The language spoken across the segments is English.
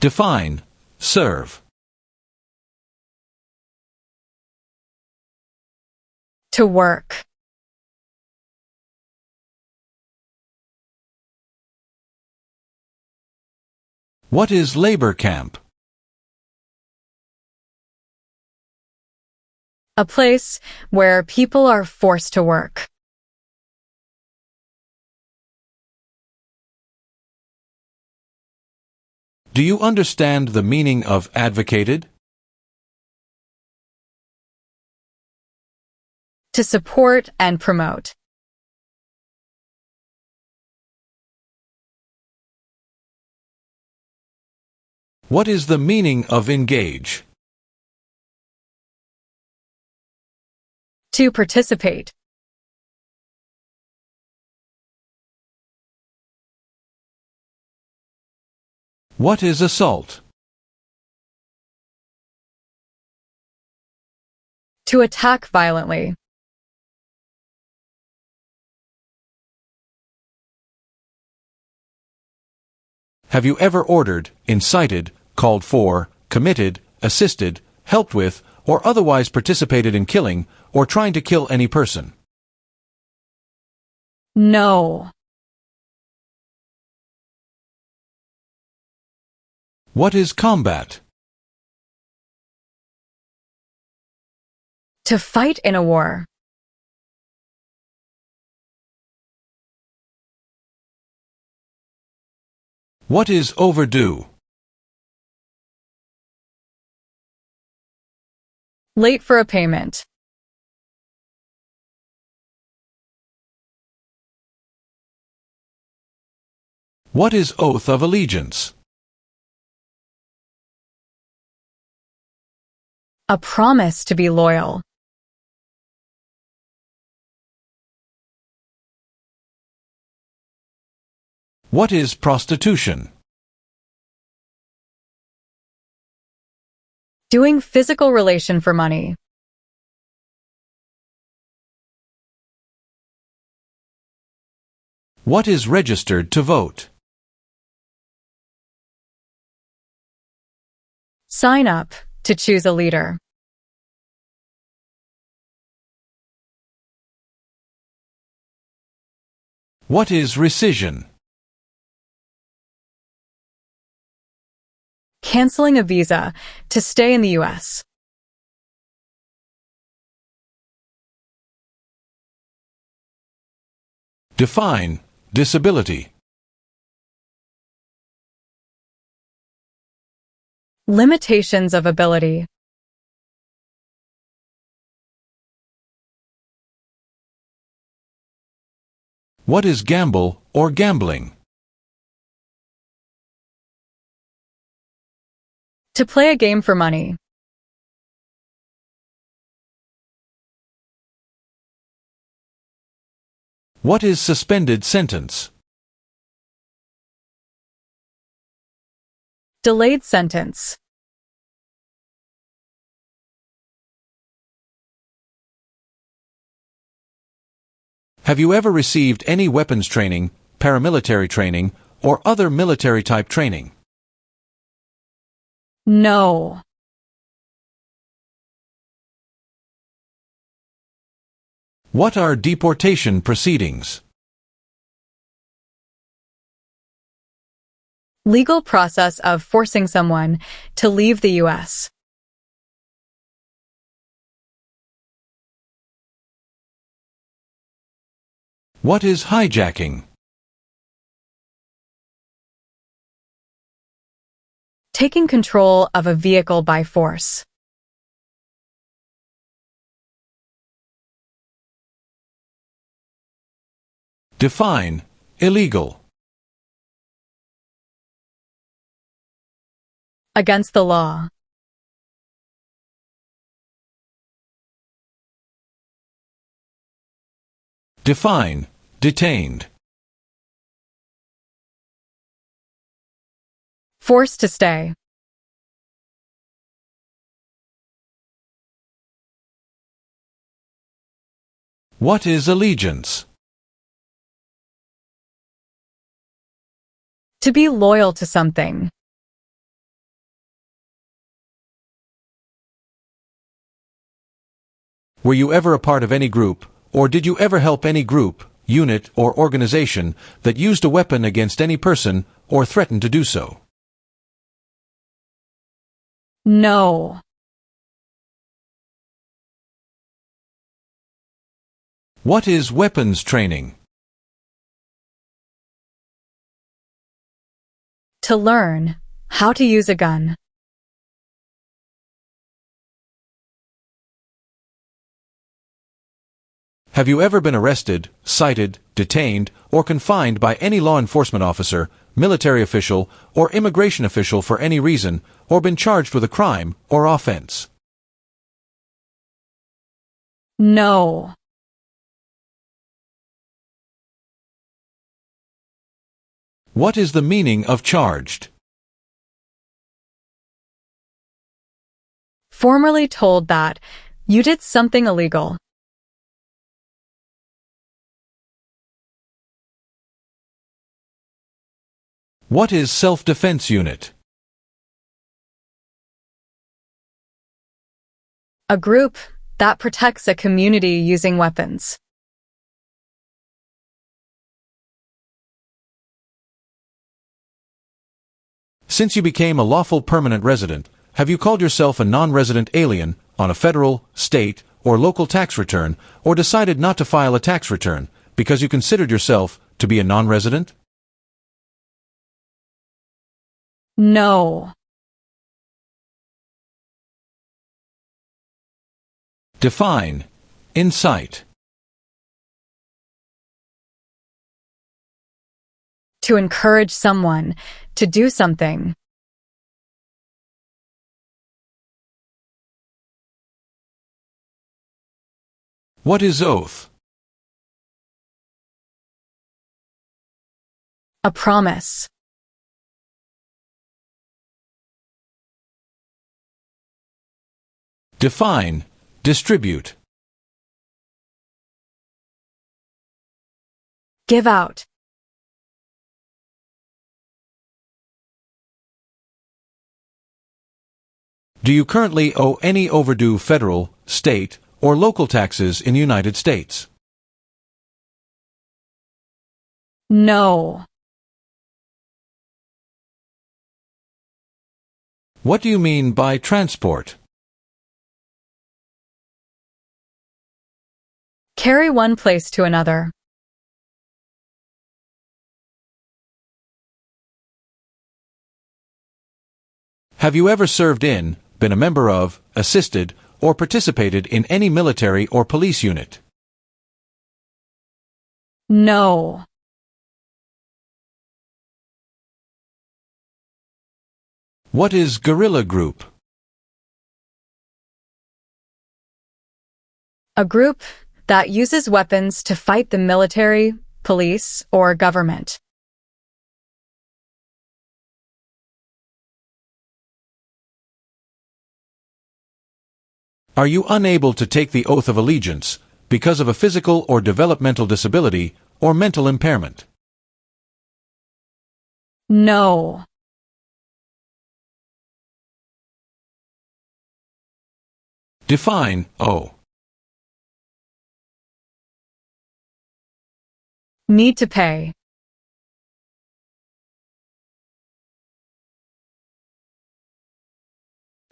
Define, serve. To work. What is labor camp? A place where people are forced to work. Do you understand the meaning of advocated? To support and promote. What is the meaning of engage? To participate. What is assault? To attack violently. Have you ever ordered, incited, called for, committed, assisted, helped with, or otherwise participated in killing, or trying to kill any person? No. What is combat? To fight in a war. What is overdue? Late for a payment. What is oath of allegiance? A promise to be loyal. What is prostitution? Doing physical relation for money. What is registered to vote? Sign up to choose a leader. What is rescission? Canceling a visa to stay in the US. Define, disability. Limitations of ability. What is gamble or gambling? To play a game for money. What is suspended sentence? Delayed sentence. Have you ever received any weapons training, paramilitary training, or other military-type training? No. What are deportation proceedings? Legal process of forcing someone to leave the US. What is hijacking? Taking control of a vehicle by force. Define, illegal. Against the law. Define, detained. Forced to stay. What is allegiance? To be loyal to something. Were you ever a part of any group, or did you ever help any group, unit, or organization that used a weapon against any person or threatened to do so? No. What is weapons training? To learn how to use a gun. Have you ever been arrested, cited, detained, or confined by any law enforcement officer, military official, or immigration official for any reason, or been charged with a crime or offense? No. What is the meaning of charged? Formerly told that you did something illegal. What is self-defense unit? A group that protects a community using weapons. Since you became a lawful permanent resident, have you called yourself a non-resident alien on a federal, state, or local tax return, or decided not to file a tax return because you considered yourself to be a non-resident? No. Define. Incite. To encourage someone to do something. What is oath? A promise. Define. Distribute. Give out. Do you currently owe any overdue federal, state, or local taxes in the United States? No. What do you mean by transport? Carry one place to another. Have you ever served in, been a member of, assisted, or participated in any military or police unit? No. What is guerrilla group? A group that uses weapons to fight the military, police, or government. Are you unable to take the oath of allegiance because of a physical or developmental disability or mental impairment? No. Define owe. Need to pay.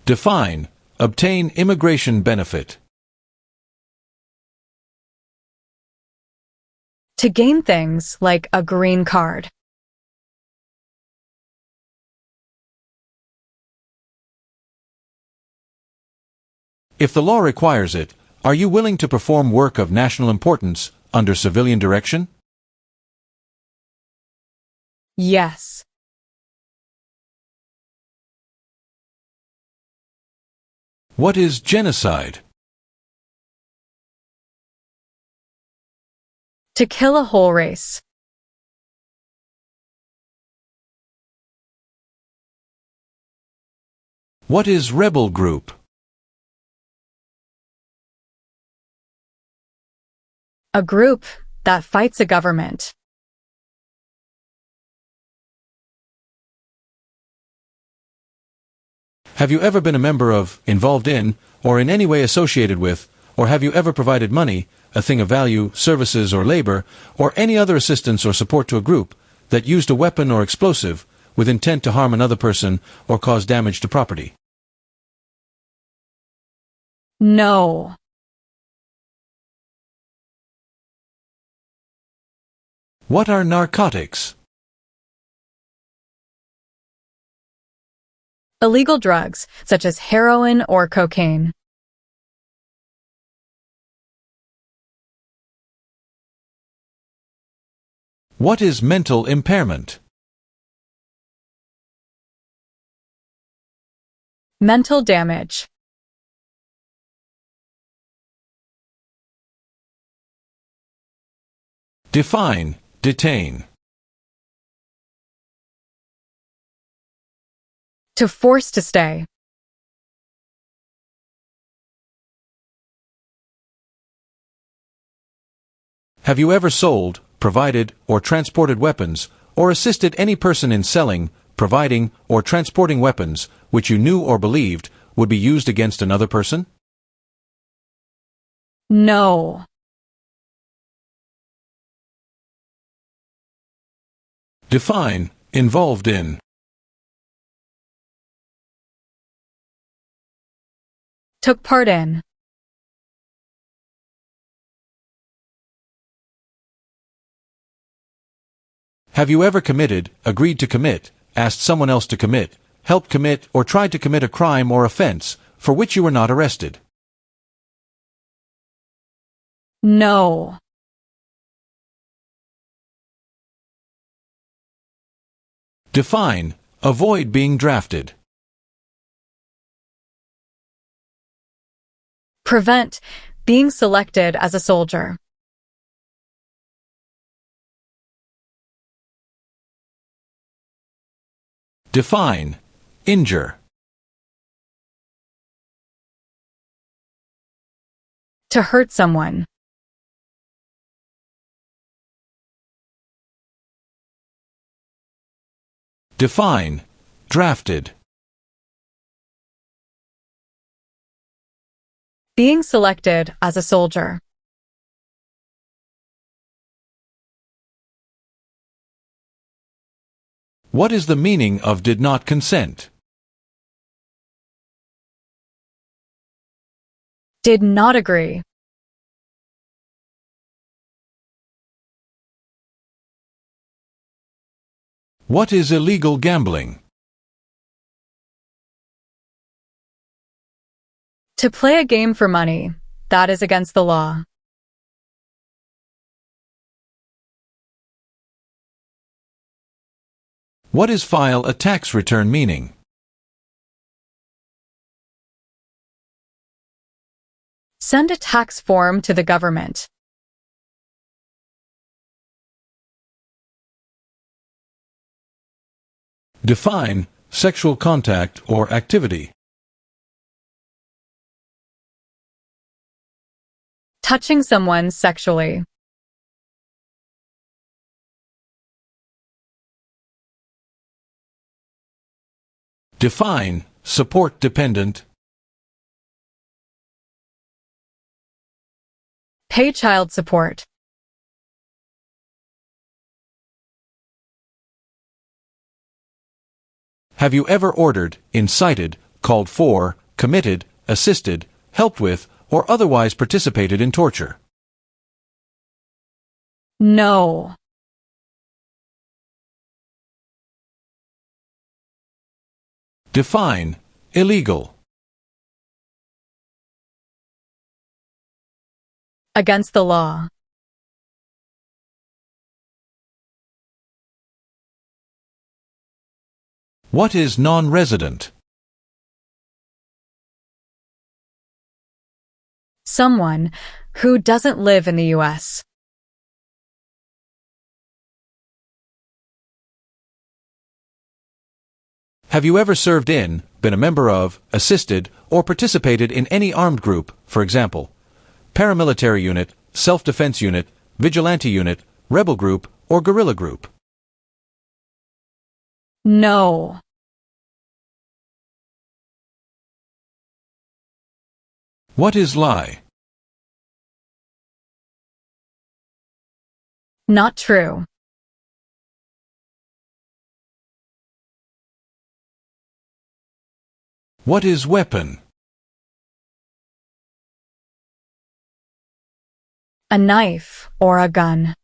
Define obtain immigration benefit. To gain things like a green card. If the law requires it, are you willing to perform work of national importance under civilian direction? Yes. What is genocide? To kill a whole race. What is rebel group? A group that fights a government. Have you ever been a member of, involved in, or in any way associated with, Or have you ever provided money, a thing of value, services or labor, or any other assistance or support to a group that used a weapon or explosive with intent to harm another person or cause damage to property? No. What are narcotics? Illegal drugs, such as heroin or cocaine. What is mental impairment? Mental damage. Define, detain. To force to stay. Have you ever sold, provided, or transported weapons, or assisted any person in selling, providing, or transporting weapons which you knew or believed would be used against another person? No. Define, involved in. Took part in. Have you ever committed, agreed to commit, asked someone else to commit, helped commit, or tried to commit a crime or offense for which you were not arrested? No. Define, avoid being drafted. Prevent being selected as a soldier. Define, injure. To hurt someone. Define, drafted. Being selected as a soldier. What is the meaning of did not consent? Did not agree. What is illegal gambling? To play a game for money. That is against the law. What is file a tax return meaning? Send a tax form to the government. Define, sexual contact or activity. Touching someone sexually. Define, support dependent. Pay child support. Have you ever ordered, incited, called for, committed, assisted, helped with, or otherwise participated in torture? No. Define, illegal. Against the law. What is non-resident? Someone who doesn't live in the US. Have you ever served in, been a member of, assisted, or participated in any armed group, for example, paramilitary unit, self-defense unit, vigilante unit, rebel group, or guerrilla group? No. What is lie? Not true. What is weapon? A knife or a gun.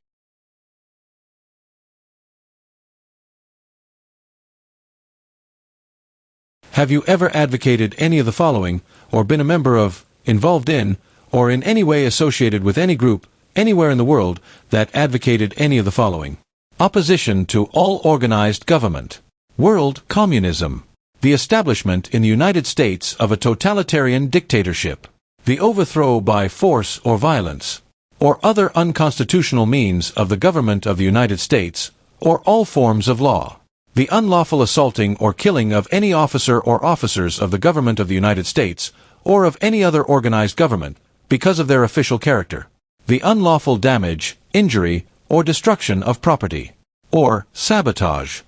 Have you ever advocated any of the following, or been a member of, involved in, or in any way associated with any group, anywhere in the world, that advocated any of the following? Opposition to all organized government. World communism. The establishment in the United States of a totalitarian dictatorship. The overthrow by force or violence, or other unconstitutional means of the government of the United States, or all forms of law. The unlawful assaulting or killing of any officer or officers of the government of the United States, or of any other organized government, because of their official character. The unlawful damage, injury, or destruction of property. Or sabotage.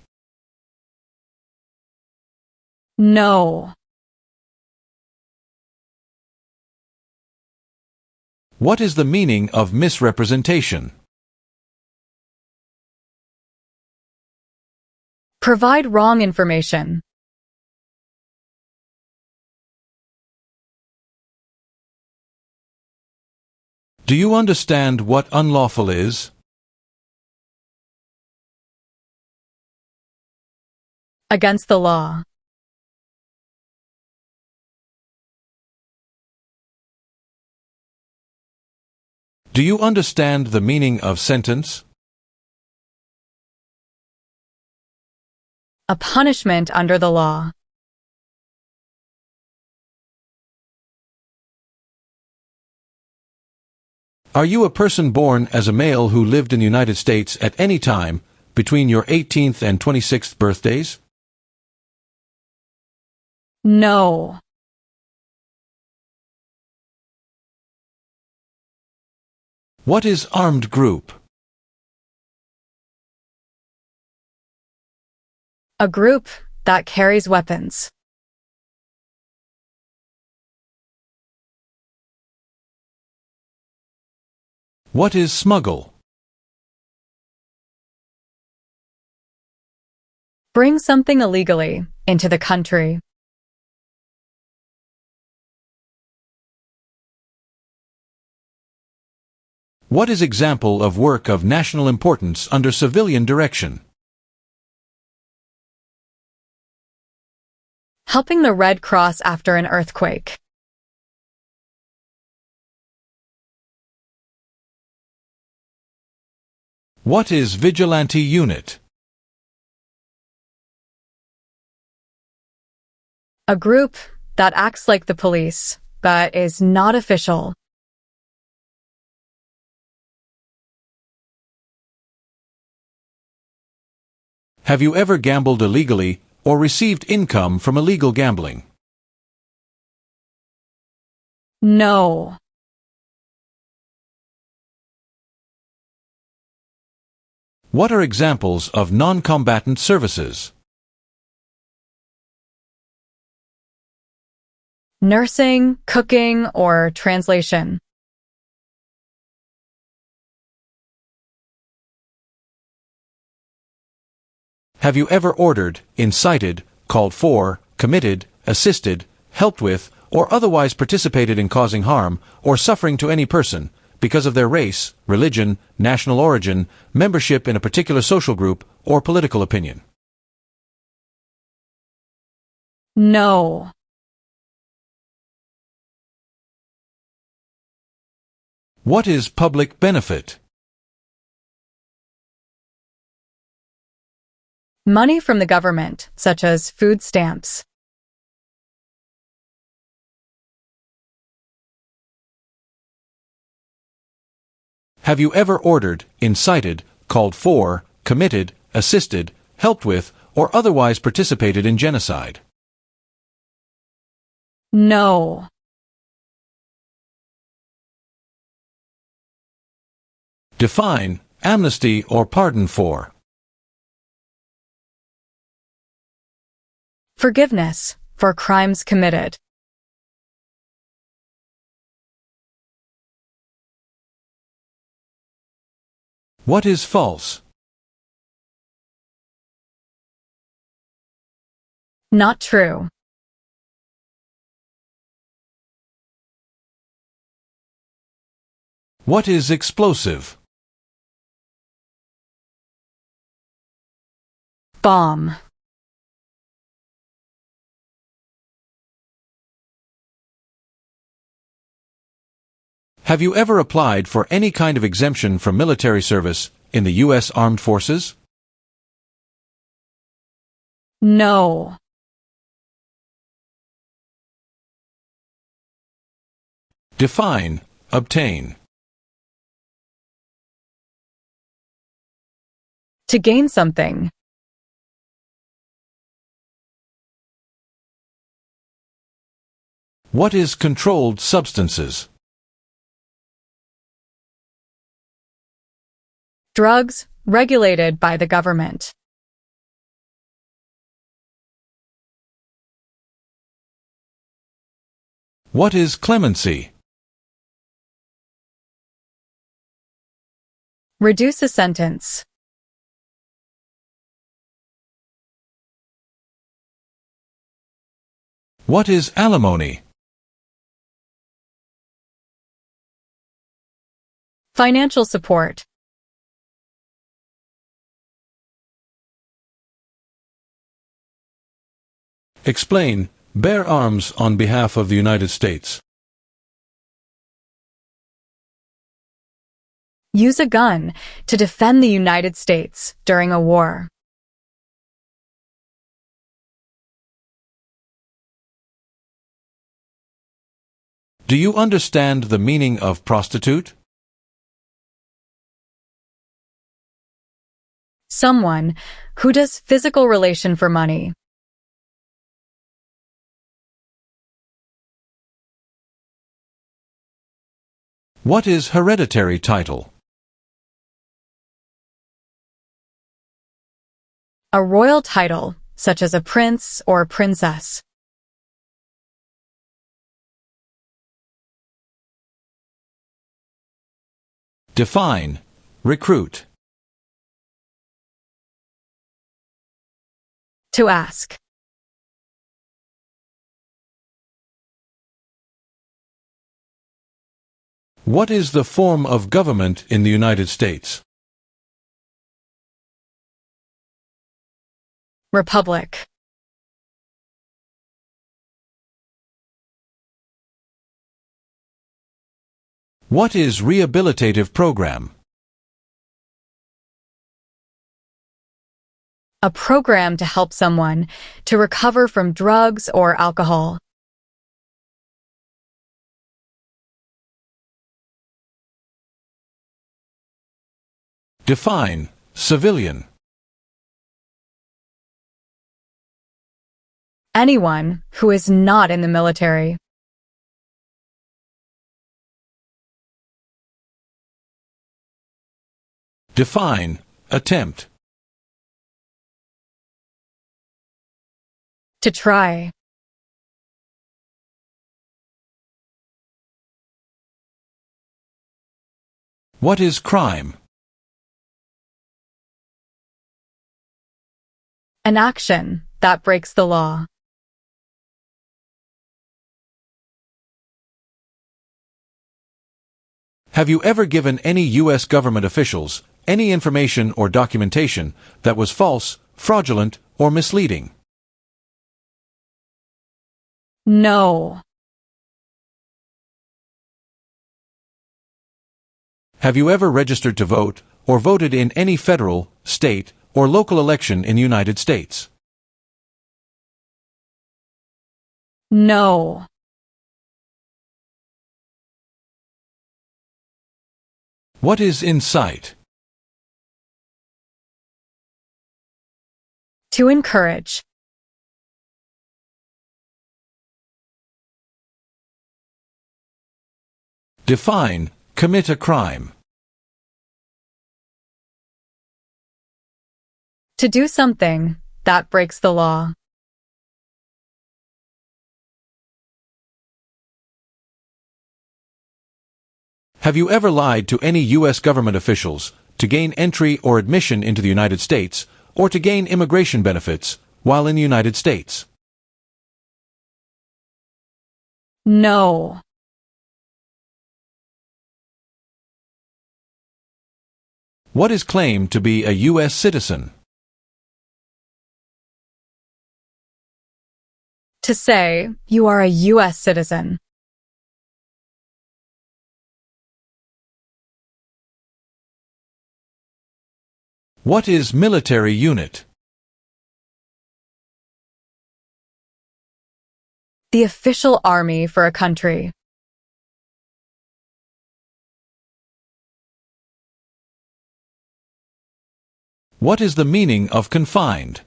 No. What is the meaning of misrepresentation? Provide wrong information. Do you understand what unlawful is? Against the law. Do you understand the meaning of sentence? A punishment under the law. Are you a person born as a male who lived in the United States at any time between your 18th and 26th birthdays? No. What is armed group? A group that carries weapons. What is smuggle? Bring something illegally into the country. What is example of work of national importance under civilian direction? Helping the Red Cross after an earthquake. What is vigilante unit? A group that acts like the police, but is not official. Have you ever gambled illegally or received income from illegal gambling? No. What are examples of non-combatant services? Nursing, cooking, or translation. Have you ever ordered, incited, called for, committed, assisted, helped with, or otherwise participated in causing harm or suffering to any person because of their race, religion, national origin, membership in a particular social group, or political opinion? No. What is public benefit? Money from the government, such as food stamps. Have you ever ordered, incited, called for, committed, assisted, helped with, or otherwise participated in genocide? No. Define, amnesty or pardon for. Forgiveness for crimes committed. What is false? Not true. What is explosive? Bomb. Have you ever applied for any kind of exemption from military service in the U.S. Armed Forces? No. Define, obtain. To gain something. What is controlled substances? Drugs regulated by the government. What is clemency? Reduce a sentence. What is alimony? Financial support. Explain, bear arms on behalf of the United States. Use a gun to defend the United States during a war. Do you understand the meaning of prostitute? Someone who does physical relation for money. What is hereditary title? A royal title, such as a prince or princess. Define, recruit. To ask. What is the form of government in the United States? Republic. What is rehabilitative program? A program to help someone to recover from drugs or alcohol. Define, civilian. Anyone who is not in the military. Define, attempt. To try. What is crime? An action that breaks the law. Have you ever given any U.S. government officials any information or documentation that was false, fraudulent, or misleading? No. Have you ever registered to vote or voted in any federal, state, or local election in the United States? No. What is incite? To encourage. Define, commit a crime. To do something that breaks the law. Have you ever lied to any U.S. government officials to gain entry or admission into the United States, or to gain immigration benefits while in the United States? No. What is claimed to be a U.S. citizen? To say, you are a US citizen. What is military unit? The official army for a country. What is the meaning of confined?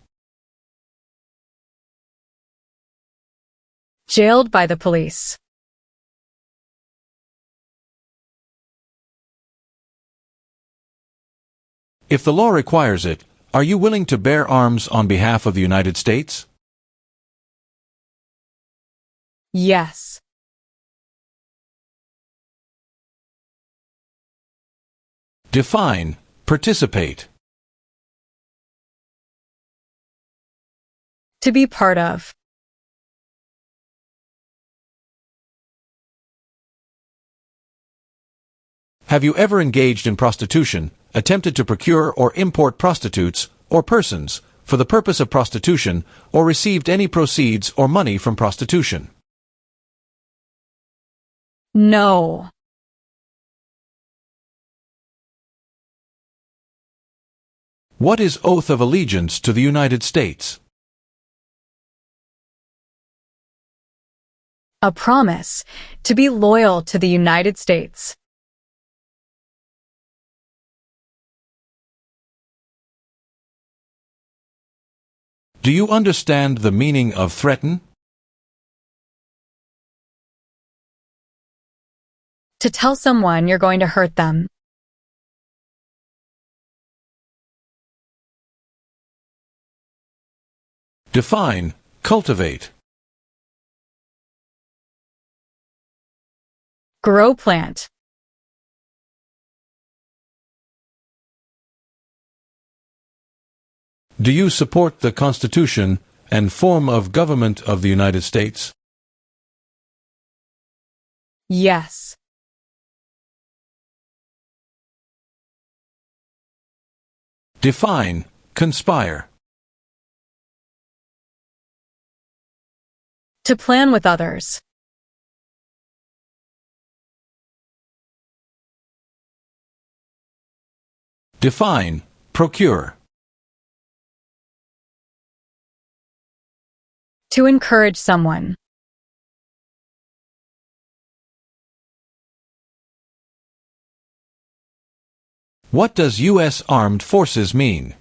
Jailed by the police. If the law requires it, are you willing to bear arms on behalf of the United States? Yes. Define participate. To be part of. Have you ever engaged in prostitution, attempted to procure or import prostitutes or persons for the purpose of prostitution, or received any proceeds or money from prostitution? No. What is oath of allegiance to the United States? A promise to be loyal to the United States. Do you understand the meaning of threaten? To tell someone you're going to hurt them. Define cultivate. Grow plant. Do you support the Constitution and form of government of the United States? Yes. Define conspire. To plan with others. Define procure. To encourage someone. What does U.S. Armed Forces mean?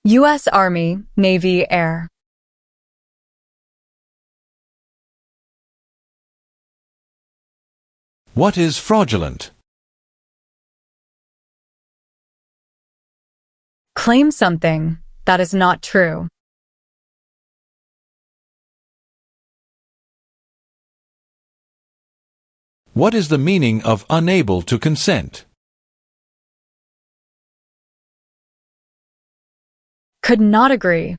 U.S. Army, Navy, Air. What is fraudulent? Claim something that is not true. What is the meaning of unable to consent? Could not agree.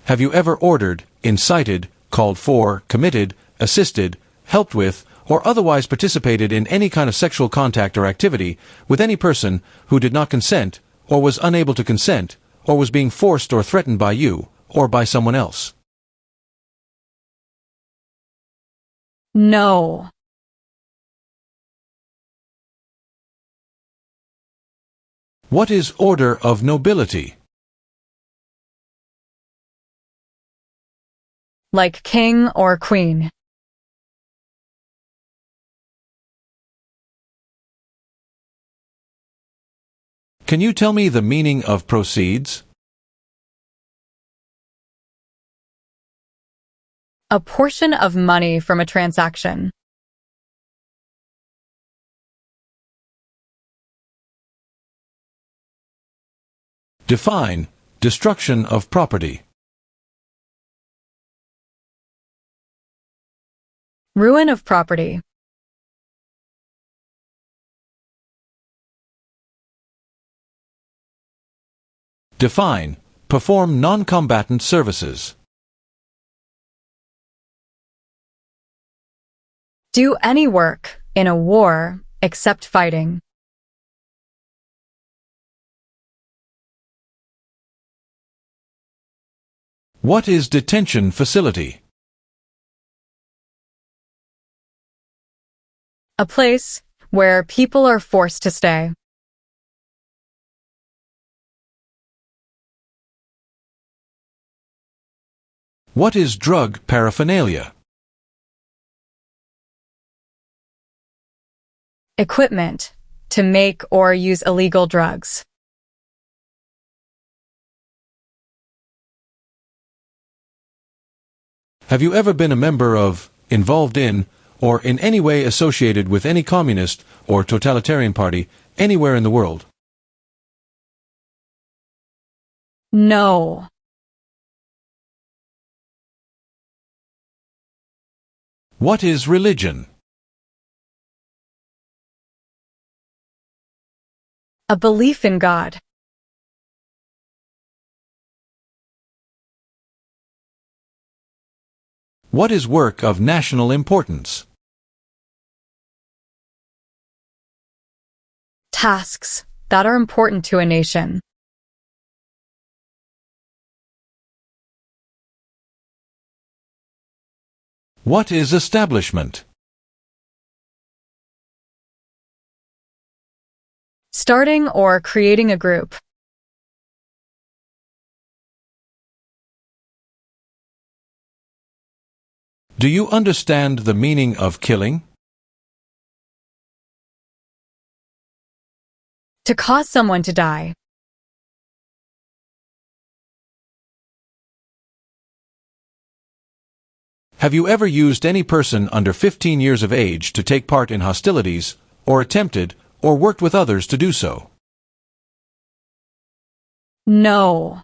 Have you ever ordered, incited, called for, committed, assisted, helped with, or otherwise participated in any kind of sexual contact or activity with any person who did not consent, or was unable to consent, or was being forced or threatened by you, or by someone else? No. What is order of nobility? Like king or queen. Can you tell me the meaning of proceeds? A portion of money from a transaction. Define destruction of property. Ruin of property. Define. Perform non-combatant services. Do any work in a war except fighting. What is detention facility? A place where people are forced to stay. What is drug paraphernalia? Equipment to make or use illegal drugs. Have you ever been a member of, involved in, or in any way associated with any communist or totalitarian party anywhere in the world? No. What is religion? A belief in God. What is work of national importance? Tasks that are important to a nation. What is establishment? Starting or creating a group. Do you understand the meaning of killing? To cause someone to die. Have you ever used any person under 15 years of age to take part in hostilities, or attempted, or worked with others to do so? No.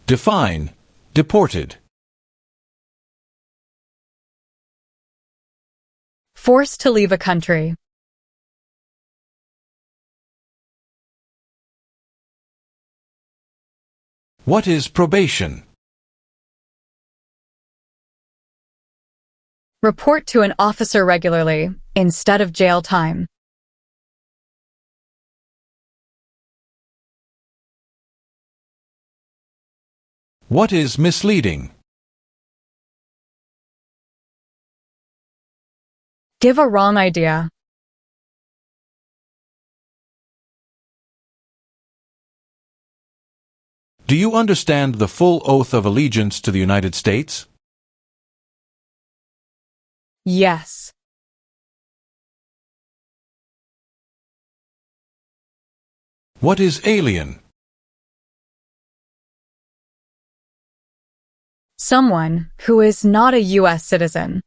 Define. Deported. Forced to leave a country. What is probation? Report to an officer regularly, instead of jail time. What is misleading? Give a wrong idea. Do you understand the full oath of allegiance to the United States? Yes. What is alien? Someone who is not a US citizen.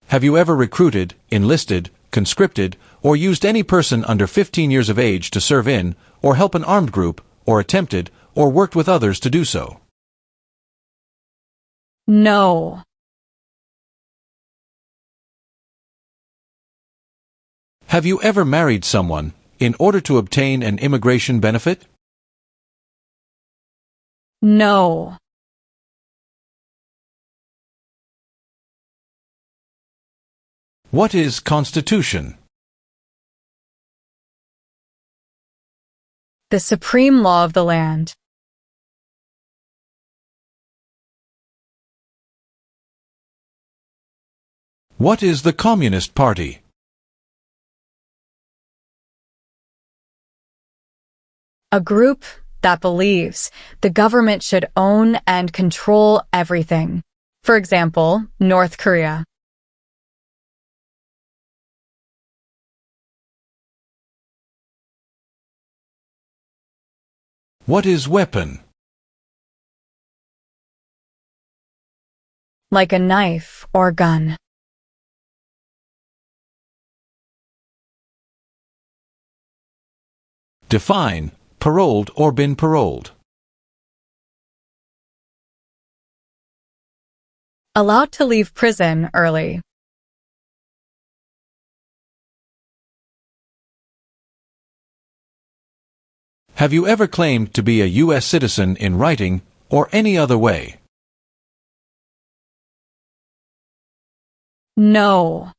Have you ever recruited, enlisted, conscripted, or used any person under 15 years of age to serve in, or help an armed group, or attempted, or worked with others to do so? No. Have you ever married someone in order to obtain an immigration benefit? No. What is Constitution? The supreme law of the land. What is the Communist Party? A group that believes the government should own and control everything. For example, North Korea. What is weapon? Like a knife or gun. Define, paroled or been paroled. Allowed to leave prison early. Have you ever claimed to be a U.S. citizen in writing or any other way? No.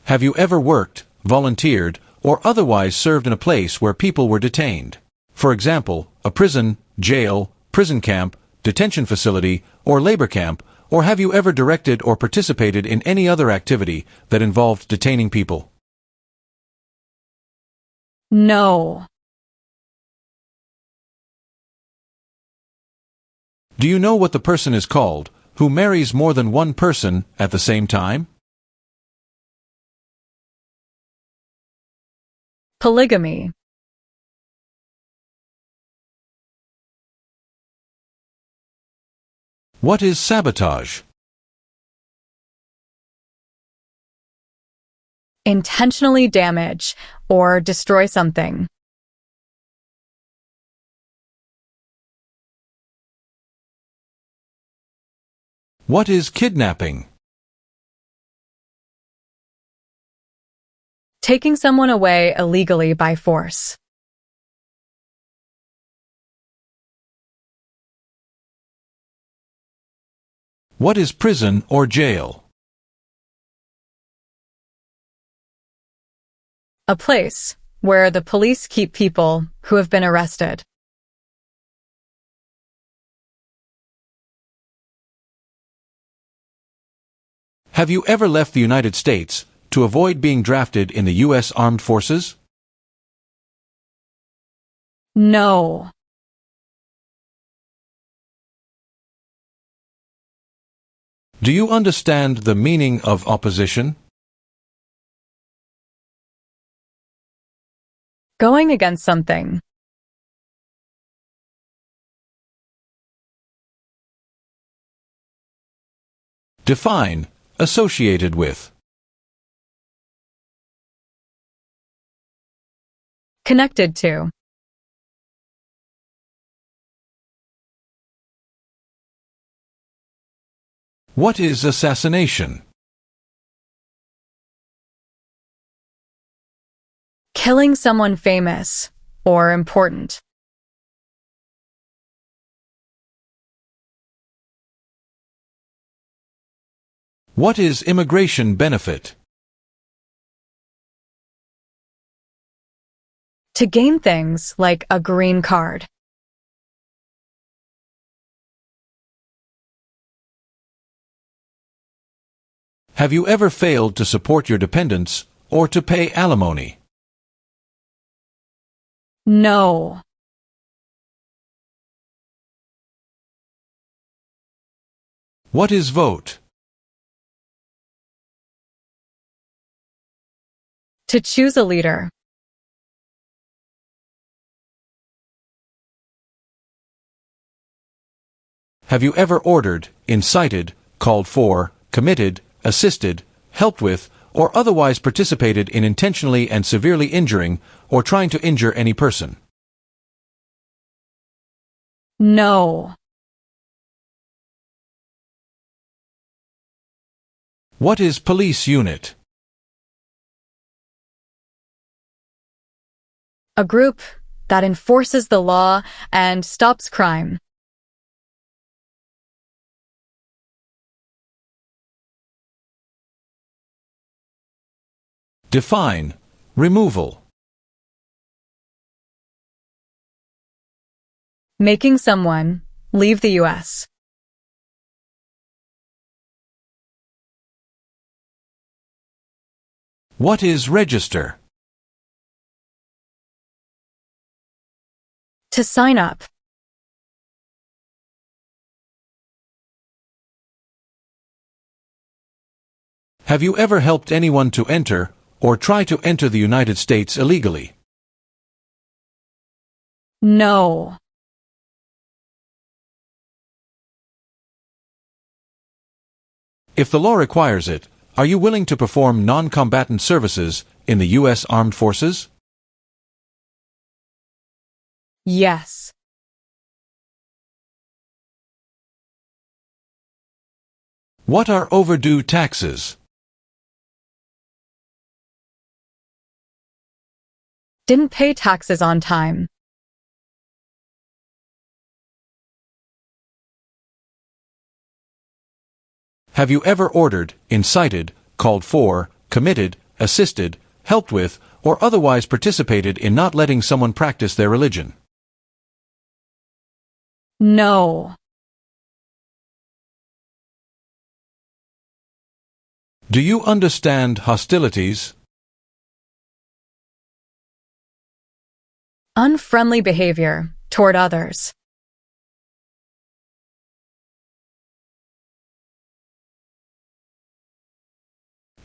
Have you ever worked, volunteered, or otherwise served in a place where people were detained? For example, a prison, jail, prison camp, detention facility, or labor camp, or have you ever directed or participated in any other activity that involved detaining people? No. Do you know what the person is called who marries more than one person at the same time? Polygamy. What is sabotage? Intentionally damage or destroy something. What is kidnapping? Taking someone away illegally by force. What is prison or jail? A place where the police keep people who have been arrested. Have you ever left the United States to avoid being drafted in the U.S. Armed Forces? No. Do you understand the meaning of opposition? Going against something. Define, associated with. Connected to. What is assassination? Killing someone famous or important. What is immigration benefit? To gain things like a green card. Have you ever failed to support your dependents or to pay alimony? No. What is vote? To choose a leader. Have you ever ordered, incited, called for, committed, assisted, helped with, or otherwise participated in intentionally and severely injuring or trying to injure any person? No. What is police unit? A group that enforces the law and stops crime. Define, removal. Making someone leave the U.S. What is register? To sign up. Have you ever helped anyone to enter or try to enter the United States illegally? No. If the law requires it, Are you willing to perform non-combatant services in the U.S. Armed Forces? Yes. What are overdue taxes? Didn't pay taxes on time. Have you ever ordered, incited, called for, committed, assisted, helped with, or otherwise participated in not letting someone practice their religion? No. Do you understand hostilities? Unfriendly behavior toward others.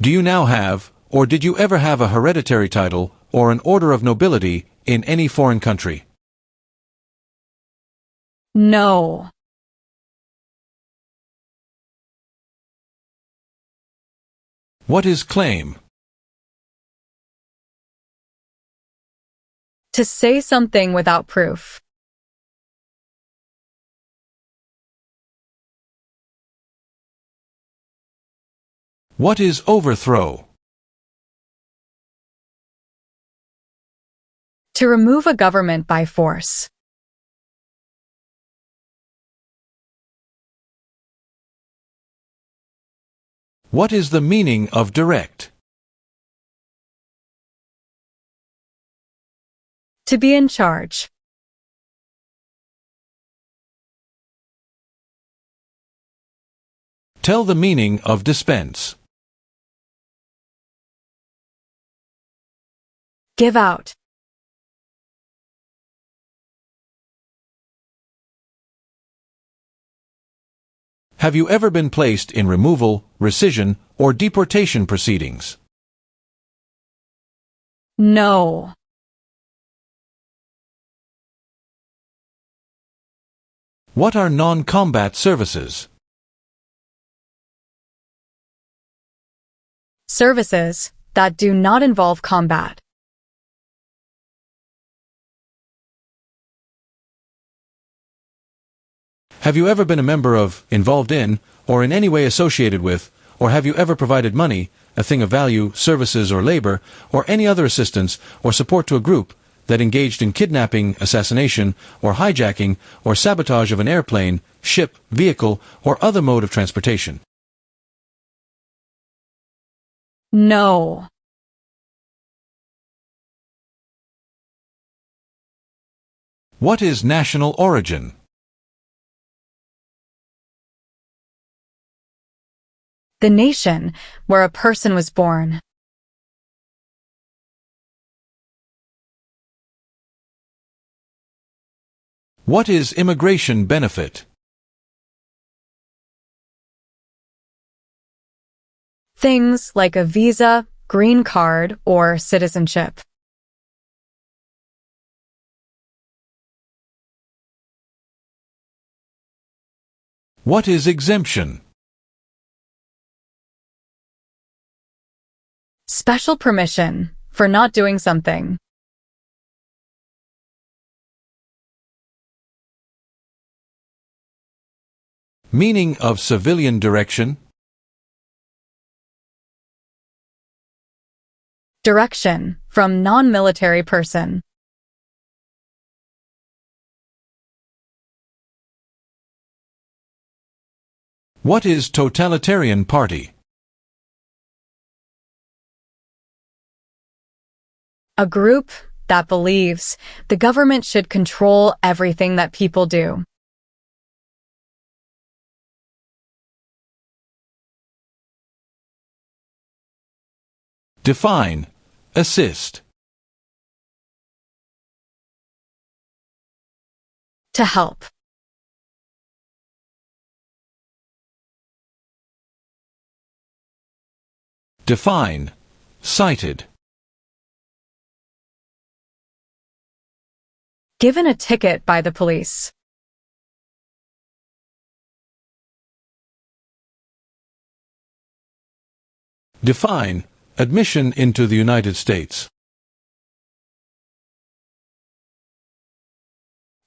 Do you now have, or did you ever have a hereditary title or an order of nobility in any foreign country? No. What is claim? To say something without proof. What is overthrow? To remove a government by force. What is the meaning of direct? To be in charge. Tell the meaning of dispense. Give out. Have you ever been placed in removal, rescission, or deportation proceedings? No. What are non-combat services? Services that do not involve combat. Have you ever been a member of, involved in, or in any way associated with, or have you ever provided money, a thing of value, services or labor, or any other assistance or support to a group that engaged in kidnapping, assassination, or hijacking, or sabotage of an airplane, ship, vehicle, or other mode of transportation? No. What is national origin? The nation where a person was born. What is immigration benefit? Things like a visa, green card, or citizenship. What is exemption? Special permission for not doing something. Meaning of civilian direction? Direction from non-military person. What is totalitarian party? A group that believes the government should control everything that people do. Define. Assist. To help. Define. Cited. Given a ticket by the police. Define admission into the United States.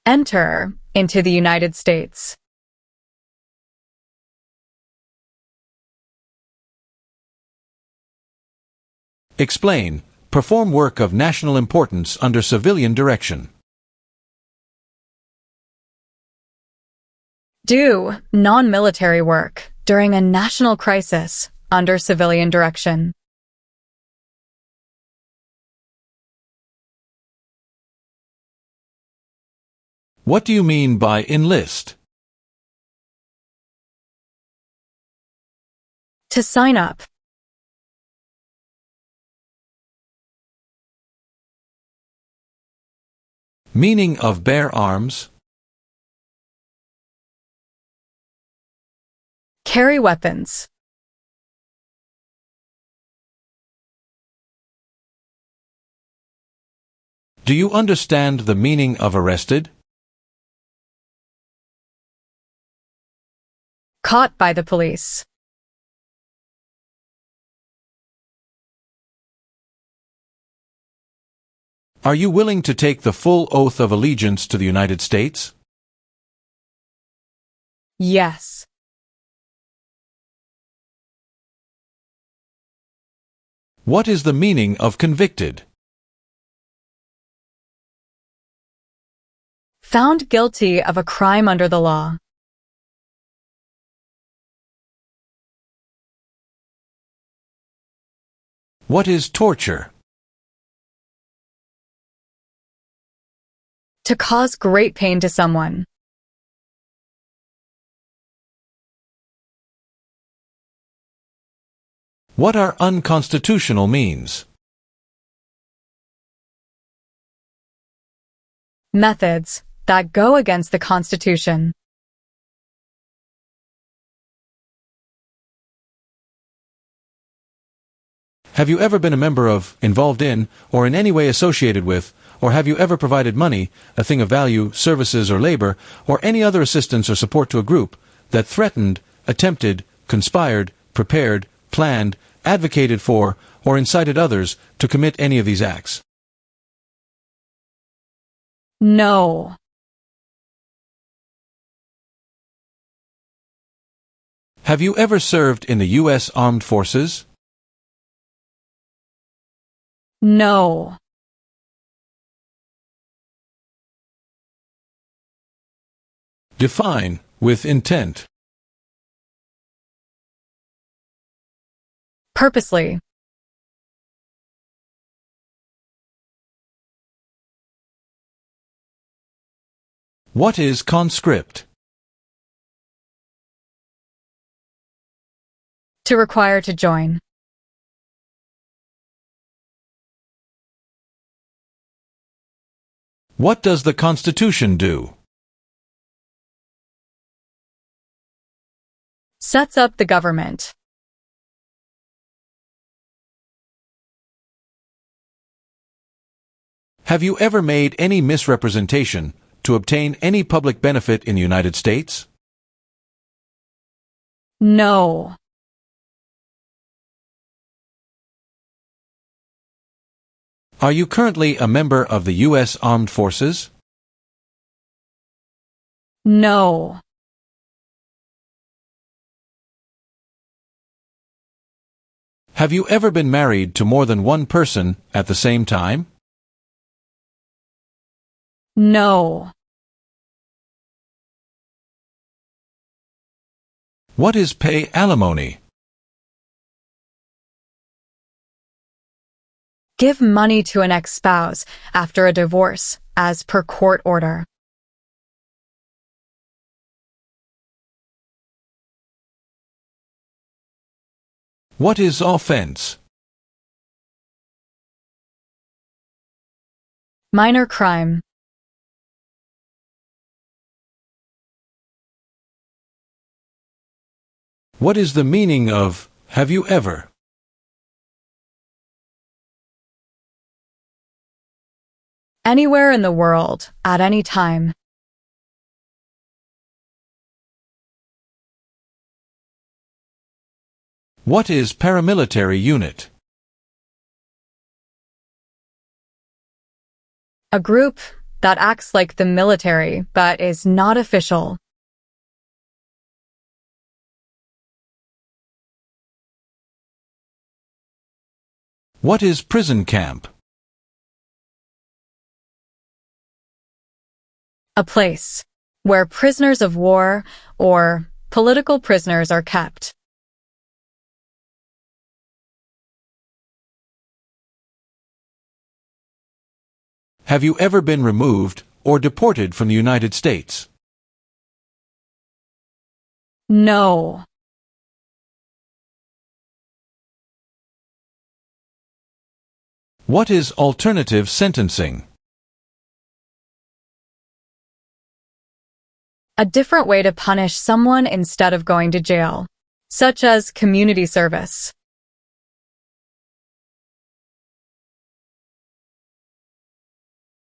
Enter into the United States. Explain. Perform work of national importance under civilian direction. Do non-military work during a national crisis under civilian direction. What do you mean by enlist? To sign up. Meaning of bear arms? Carry weapons. Do you understand the meaning of arrested? Caught by the police. Are you willing to take the full oath of allegiance to the United States? Yes. What is the meaning of convicted? Found guilty of a crime under the law. What is torture? To cause great pain to someone. What are unconstitutional means? Methods that go against the Constitution. Have you ever been a member of, involved in, or in any way associated with, or have you ever provided money, a thing of value, services or labor, or any other assistance or support to a group that threatened, attempted, conspired, prepared, planned, advocated for, or incited others to commit any of these acts? No. Have you ever served in the U.S. Armed Forces? No. Define with intent. Purposely. What is conscript? To require to join. What does the Constitution do? Sets up the government. Have you ever made any misrepresentation to obtain any public benefit in the United States? No. Are you currently a member of the U.S. Armed Forces? No. Have you ever been married to more than one person at the same time? No. What is pay alimony? Give money to an ex-spouse after a divorce, as per court order. What is offense? Minor crime. What is the meaning of have you ever? Anywhere in the world, at any time. What is paramilitary unit? A group that acts like the military but is not official. What is prison camp? A place where prisoners of war or political prisoners are kept. Have you ever been removed or deported from the United States? No. What is alternative sentencing? A different way to punish someone instead of going to jail, such as community service.